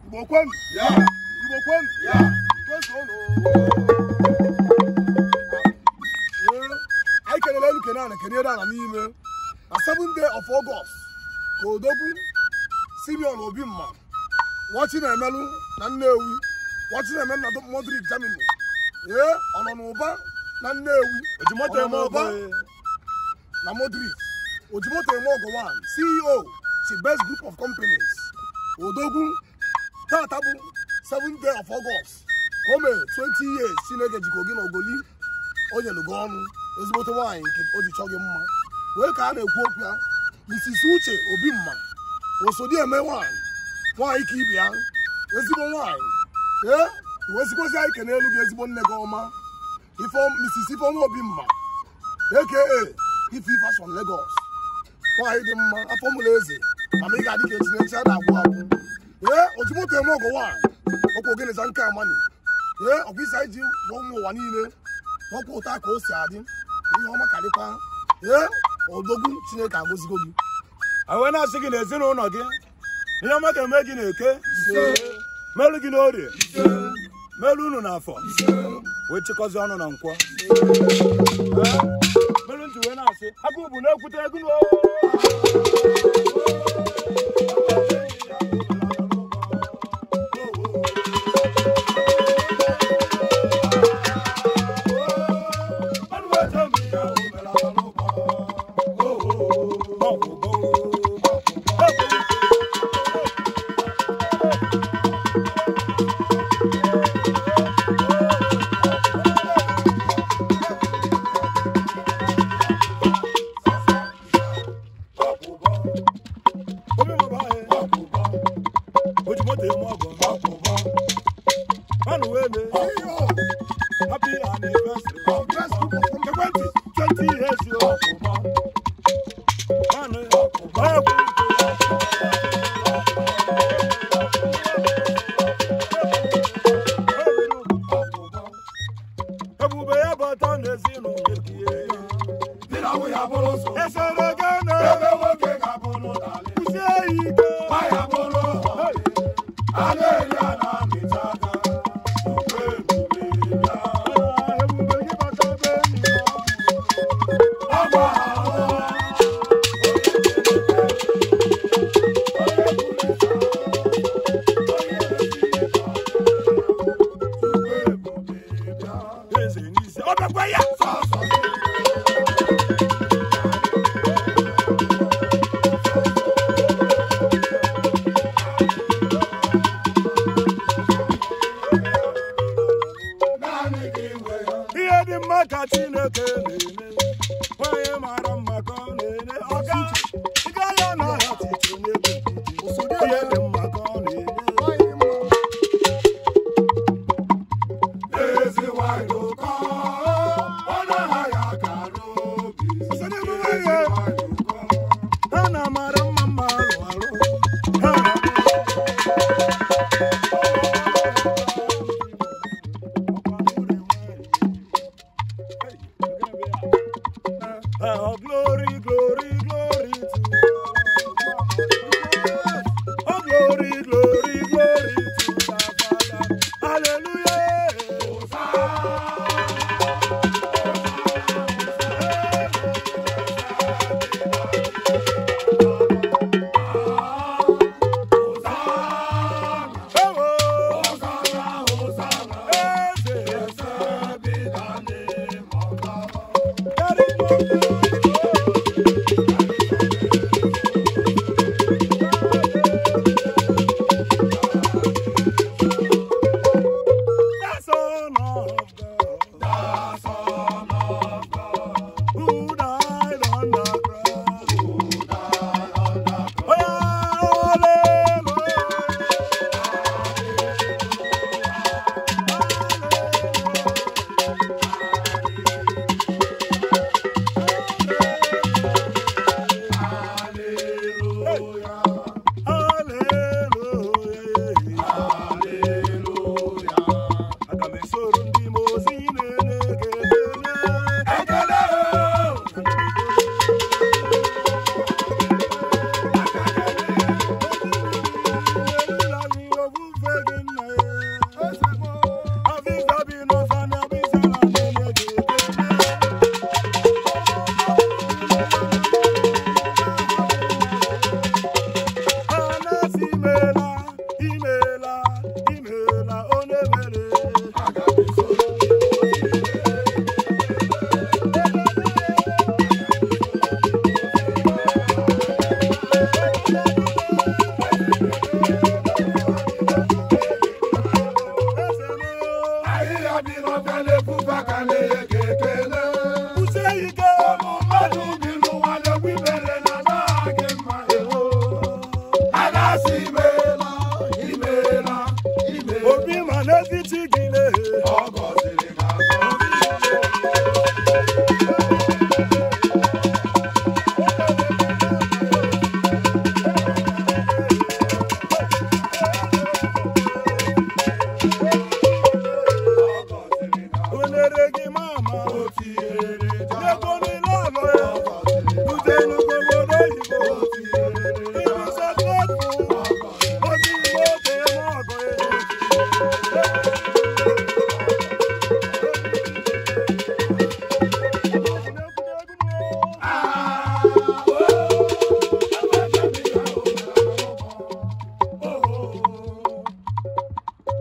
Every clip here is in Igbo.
Ibokwen. Yeah. Ibokwen. Yeah. I can let you can anime. A 7th day of August. Kodogu Simeon Obima. Watching a melon, Nanewi. Watching a man at Madrid, Germany. Yeah, on Oba, Nanewi. Ujimote Moba. Na Madrid. Ujimote Mogo one. CEO. The best group of companies. Odogu. Tatabu. 7th day of August. Come 20 years. Sinege Jikogin Ogoli. Oye Lugon. Ezbote wine. Oji Chogema. Where can a quote? Mrs. Uche Obima. Also dear me wine. Why keep young? Ezbo wine. Yeah? Was because I can look as one negoma. If Mrs. Ifon Obima. AKA if he was from Lagos. Why the man a formulaze? I make a decade in China. Yeah, Ojimoto Mogo wine. Okogen is anchor money. Yeah, of beside you, one more one in it. No quota coast yarding. You know my calipa. Yeah, Odogun Chineka goes go. I went out singing a zero again. You know, I'm making a cake. Melugin Odi. Melun for which cause on and uncle. Melun to when I say, I go put a good. Happy anniversary. 20 years old. n'etiti gị na-ehe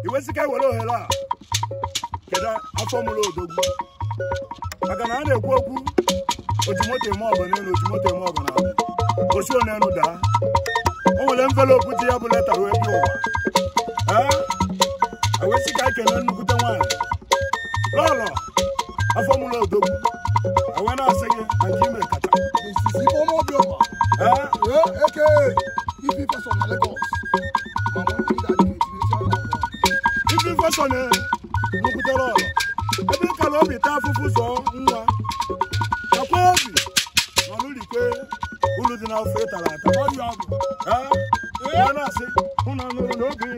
iwesika were ohere a kedu afọ mụrụ odogwu maka na a na-ekwu okwu ojimoto eme ọgọ n'elu ojimoto eme ọgọ n'ala osi onenu daa o nwere envelopu ji ya bụ leta wee bịa ụwa ewesika ikele nnukwute nwaanyị lọlọ afọ mụrụ odogwu ewe na-asị gị na nke ime kata ifesone nnukwutere ọlọ ebe ịkala obi taa afụfụ zọọ nwa akwa obi n'ọlụlikwe ulu dị n'afọ ịtara ata ya na-asị ụnụ anụrụ n'obi